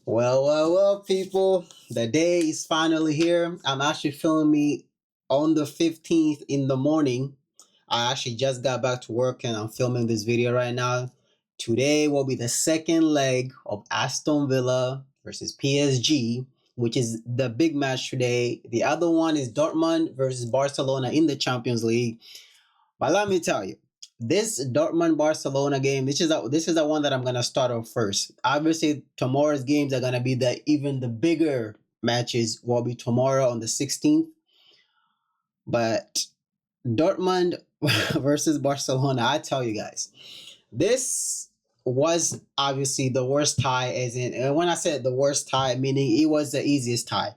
Well, people. The day is finally here. I'm actually filming me on the 15th in the morning. I actually just got back to work and I'm filming this video right now. Today will be the second leg of Aston Villa versus PSG, which is the big match today. The other one is Dortmund versus Barcelona in the Champions League. But let me tell you, this Dortmund Barcelona game, this is the one that I'm gonna start off first. Obviously, tomorrow's games are gonna be the bigger matches will be tomorrow on the 16th. But Dortmund versus Barcelona, I tell you guys, this was obviously the worst tie. As in, and when I said the worst tie, meaning it was the easiest tie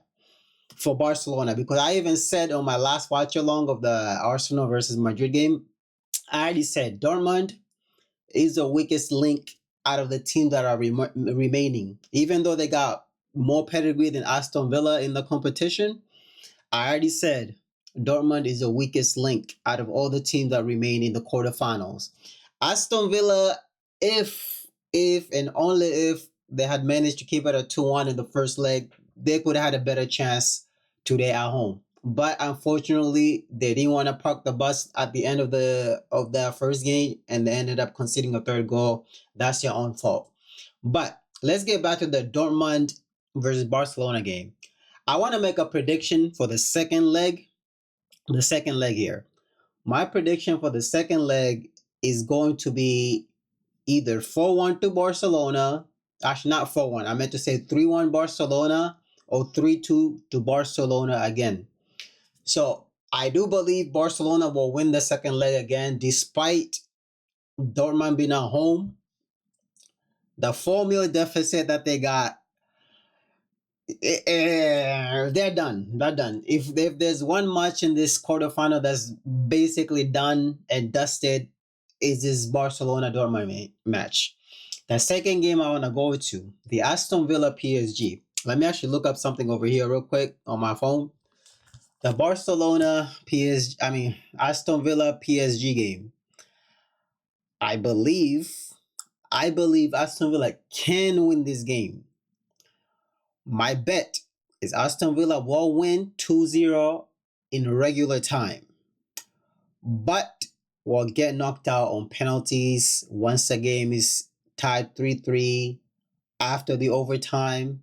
for Barcelona, because I even said on my last watch along of the Arsenal versus Madrid game, I already said Dortmund is the weakest link out of the teams that are remaining. Even though they got more pedigree than Aston Villa in the competition, I already said Dortmund is the weakest link out of all the teams that remain in the quarterfinals. Aston Villa, if and only if they had managed to keep it a 2-1 in the first leg, they could have had a better chance today at home. But unfortunately, they didn't want to park the bus at the end of the first game, and they ended up conceding a third goal. That's your own fault. But let's get back to the Dortmund versus Barcelona game. I want to make a prediction for the second leg. The second leg here. My prediction for the second leg is going to be either 4-1 to Barcelona. Actually, not 4-1. I meant to say 3-1 Barcelona or 3-2 to Barcelona again. So I do believe Barcelona will win the second leg again, despite Dortmund being at home. The 4-0 deficit that they got, they're done. They're done. If there's one match in this quarterfinal that's basically done and dusted, is this Barcelona Dortmund match. The second game I want to go to, the Aston Villa PSG. Let me actually look up something over here real quick on my phone. The Aston Villa PSG game. I believe Aston Villa can win this game. My bet is Aston Villa will win 2-0 in regular time, but will get knocked out on penalties once the game is tied 3-3 after the overtime.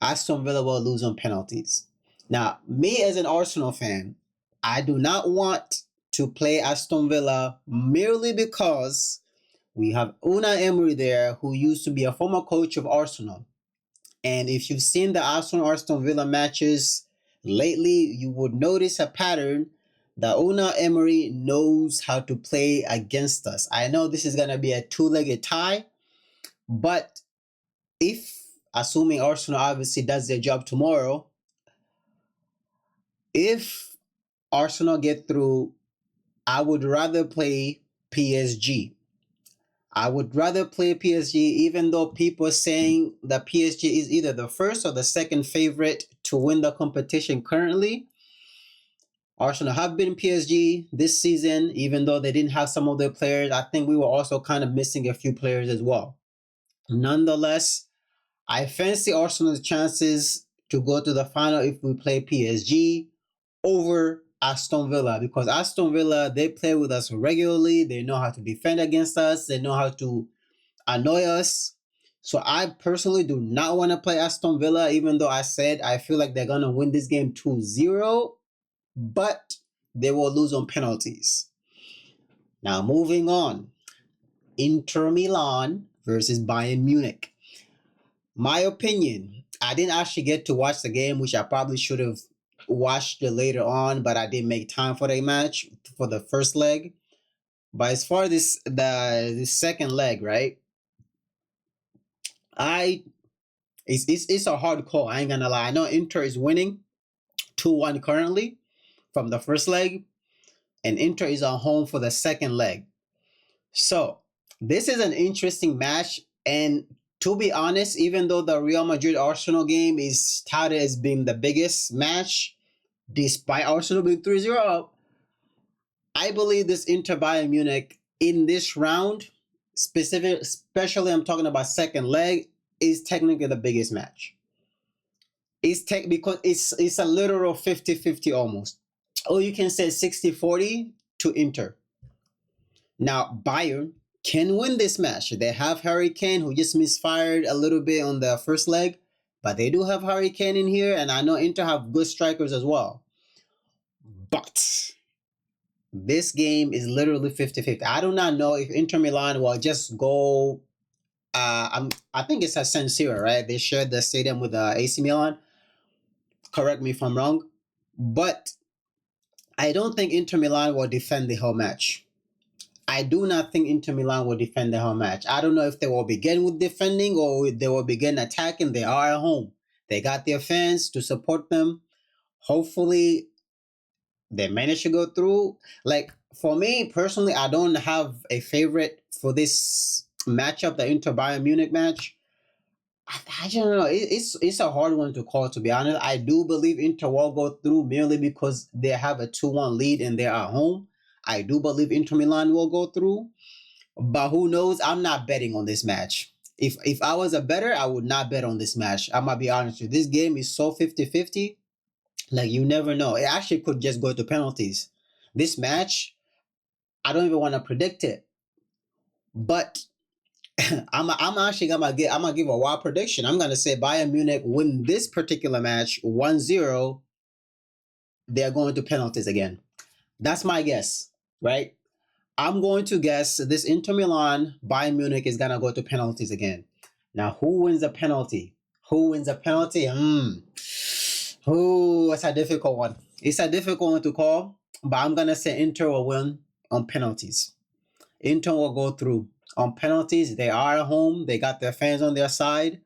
Aston Villa will lose on penalties. Now, me as an Arsenal fan, I do not want to play Aston Villa merely because we have Unai Emery there, who used to be a former coach of Arsenal. And if you've seen the Arsenal-Aston Villa matches lately, you would notice a pattern that Unai Emery knows how to play against us. I know this is going to be a two-legged tie, but assuming Arsenal obviously does their job tomorrow, if Arsenal get through, I would rather play PSG. I would rather play PSG, even though people are saying that PSG is either the first or the second favorite to win the competition currently. Arsenal have been PSG this season, even though they didn't have some of their players. I think we were also kind of missing a few players as well. Nonetheless, I fancy Arsenal's chances to go to the final if we play PSG over Aston Villa, because Aston Villa, they play with us regularly. They know how to defend against us. They know how to annoy us. So I personally do not want to play Aston Villa, even though I said I feel like they're going to win this game 2-0, but they will lose on penalties. Now, moving on. Inter Milan versus Bayern Munich. My opinion, I didn't actually get to watch the game, which I probably should have watched it later on, but I didn't make time for the match for the first leg. But as far as the second leg, right? It's a hard call. I ain't gonna lie. I know Inter is winning 2-1 currently from the first leg, and Inter is on home for the second leg. So this is an interesting match, and to be honest, even though the Real Madrid Arsenal game is touted as being the biggest match, despite Arsenal being 3-0 up, I believe this Inter Bayern Munich in this round, especially I'm talking about second leg, is technically the biggest match. Because it's a literal 50-50 almost. Or you can say 60-40 to Inter. Now Bayern can win this match. They have Harry Kane, who just misfired a little bit on the first leg, but they do have Harry Kane in here, and I know Inter have good strikers as well. But this game is literally 50-50. I do not know if Inter Milan will just go. I think it's at San Siro, right? They shared the stadium with AC Milan. Correct me if I'm wrong, but I don't think Inter Milan will defend the whole match. I do not think Inter Milan will defend the whole match. I don't know if they will begin with defending or they will begin attacking. They are at home. They got their fans to support them. Hopefully, they manage to go through. Like, for me personally, I don't have a favorite for this matchup, the Inter Bayern Munich match. I don't know. It's a hard one to call, to be honest. I do believe Inter will go through merely because they have a 2-1 lead and they're at home. I do believe Inter Milan will go through. But who knows? I'm not betting on this match. If I was a bettor, I would not bet on this match. I'm going to be honest with you. This game is so 50-50. Like, you never know. It actually could just go to penalties. This match, I don't even want to predict it. But I'm actually gonna give a wild prediction. I'm gonna say Bayern Munich win this particular match 1-0. They're going to penalties again. That's my guess, right? I'm going to guess this Inter Milan Bayern Munich is gonna go to penalties again. Now, who wins a penalty? Who wins a penalty? Oh, it's a difficult one. It's a difficult one to call, but I'm gonna say Inter will win on penalties. Inter will go through on penalties. They are at home. They got their fans on their side.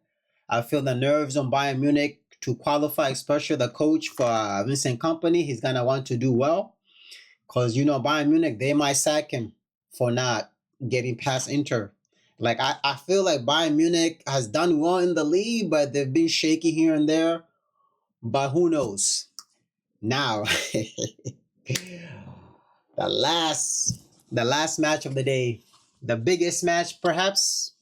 I feel the nerves on Bayern Munich to qualify, especially the coach for Vincent Kompany. He's going to want to do well because, Bayern Munich, they might sack him for not getting past Inter. Like, I feel like Bayern Munich has done well in the league, but they've been shaky here and there. But who knows? Now, the last match of the day, the biggest match, perhaps.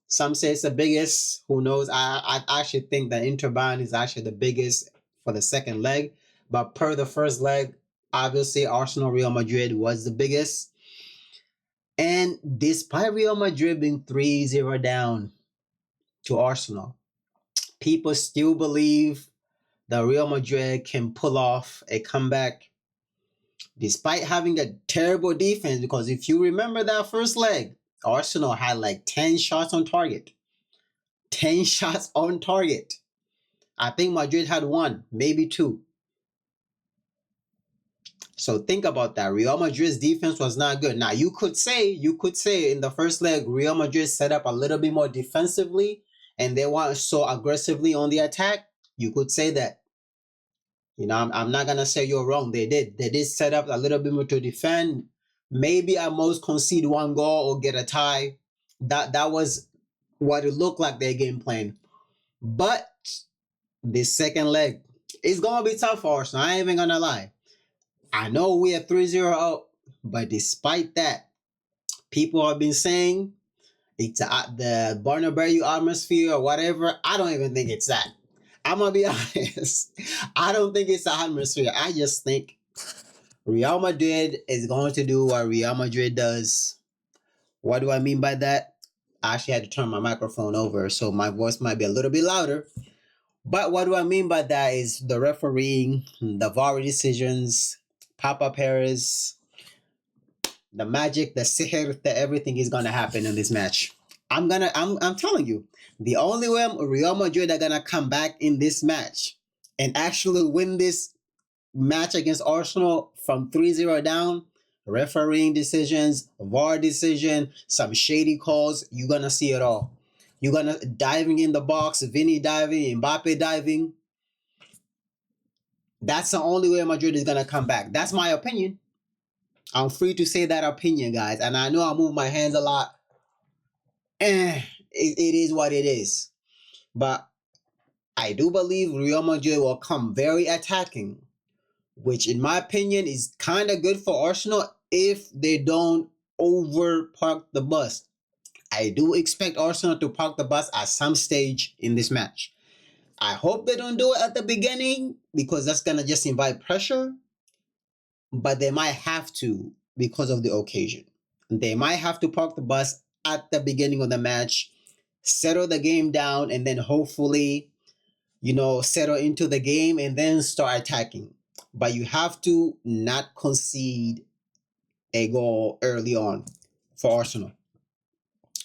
Some say it's the biggest. Who knows? I actually think that Inter Bayern is actually the biggest for the second leg. But per the first leg, obviously Arsenal Real Madrid was the biggest. And despite Real Madrid being 3-0 down to Arsenal, people still believe that Real Madrid can pull off a comeback despite having a terrible defense. Because if you remember that first leg, Arsenal had like 10 shots on target. 10 shots on target. I think Madrid had 1, maybe 2. So think about that. Real Madrid's defense was not good. Now, you could say in the first leg, Real Madrid set up a little bit more defensively and they weren't so aggressively on the attack. You could say that. I'm not going to say you're wrong. They did set up a little bit more to defend. Maybe at most concede 1 goal or get a tie. That was what it looked like their game plan. But this second leg, it's going to be tough for Arsenal. I ain't even going to lie. I know we are 3-0 up, but despite that, people have been saying it's the Bernabeu atmosphere or whatever. I don't even think it's that. I'm going to be honest. I don't think it's the atmosphere. I just think Real Madrid is going to do what Real Madrid does. What do I mean by that? I actually had to turn my microphone over, so my voice might be a little bit louder. But what do I mean by that is the refereeing, the VAR decisions, Papa Perez, the magic, the sihr, that everything is going to happen in this match. I'm telling you, the only way Real Madrid are going to come back in this match and actually win this match against Arsenal from 3-0 down, refereeing decisions, VAR decision, some shady calls, you're going to see it all. You're going to diving in the box, Vinny diving, Mbappe diving. That's the only way Madrid is going to come back. That's my opinion. I'm free to say that opinion, guys. And I know I move my hands a lot. It is what it is. But I do believe Real Madrid will come very attacking, which in my opinion is kind of good for Arsenal if they don't overpark the bus. I do expect Arsenal to park the bus at some stage in this match. I hope they don't do it at the beginning because that's going to just invite pressure, but they might have to because of the occasion. They might have to park the bus at the beginning of the match, settle the game down, and then hopefully, settle into the game and then start attacking. But you have to not concede a goal early on for Arsenal.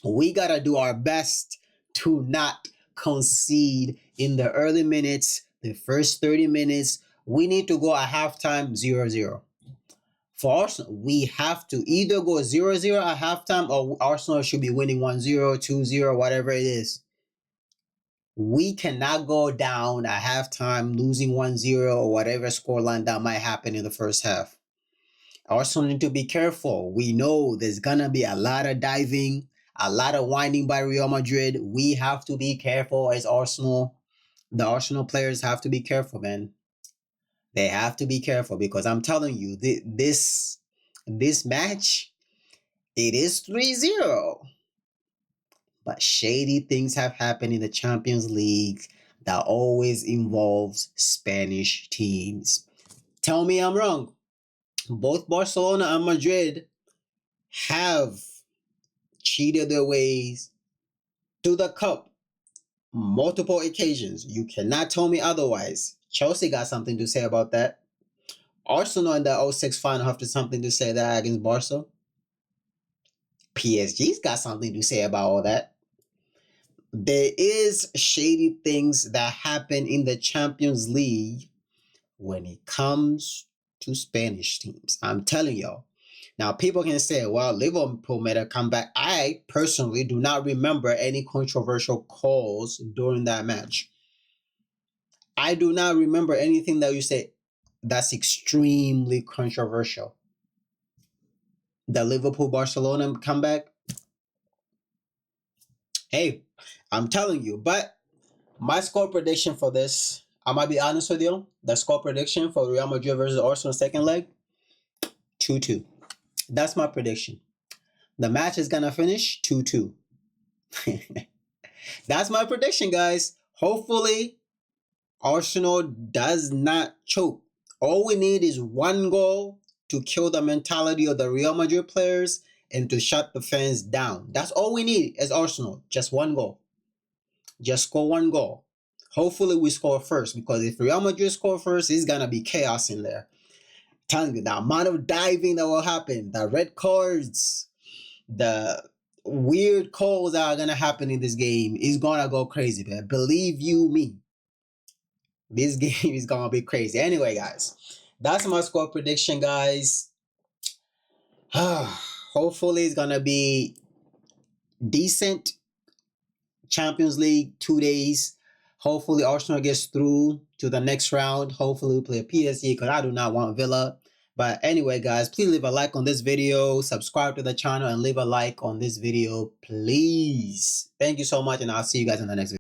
We got to do our best to not concede in the early minutes, the first 30 minutes. We need to go at halftime 0-0. For Arsenal, we have to either go 0-0 at halftime or Arsenal should be winning 1-0, 2-0, whatever it is. We cannot go down at halftime losing 1-0 or whatever scoreline that might happen in the first half. Arsenal need to be careful. We know there's going to be a lot of diving, a lot of winding by Real Madrid. We have to be careful as Arsenal. The Arsenal players have to be careful, man. They have to be careful because I'm telling you, this match, it is 3-0. But shady things have happened in the Champions League that always involves Spanish teams. Tell me I'm wrong. Both Barcelona and Madrid have cheated their ways to the cup multiple occasions. You cannot tell me otherwise. Chelsea got something to say about that. Arsenal in the 06 final have something to say that against Barca. PSG's got something to say about all that. There is shady things that happen in the Champions League when it comes to Spanish teams. I'm telling y'all. Now, people can say, well, Liverpool made a comeback. I personally do not remember any controversial calls during that match. I do not remember anything that you say that's extremely controversial. The Liverpool-Barcelona comeback? Hey, I'm telling you. But my score prediction for this, I might be honest with you. The score prediction for Real Madrid versus Arsenal second leg, 2-2. That's my prediction. The match is going to finish 2-2. That's my prediction, guys. Hopefully, Arsenal does not choke. All we need is one goal to kill the mentality of the Real Madrid players and to shut the fans down. That's all we need as Arsenal. Just one goal. Just score one goal. Hopefully we score first, because if Real Madrid score first, it's going to be chaos in there. Telling you, the amount of diving that will happen, the red cards, the weird calls that are going to happen in this game is going to go crazy, man. Believe you me. This game is going to be crazy. Anyway, guys, that's my score prediction, guys. Hopefully it's going to be decent. Champions League 2 days. Hopefully Arsenal gets through to the next round. Hopefully we play PSG, because I do not want Villa. But anyway, guys, please leave a like on this video, subscribe to the channel, and leave a like on this video, please. Thank you so much, and I'll see you guys in the next video.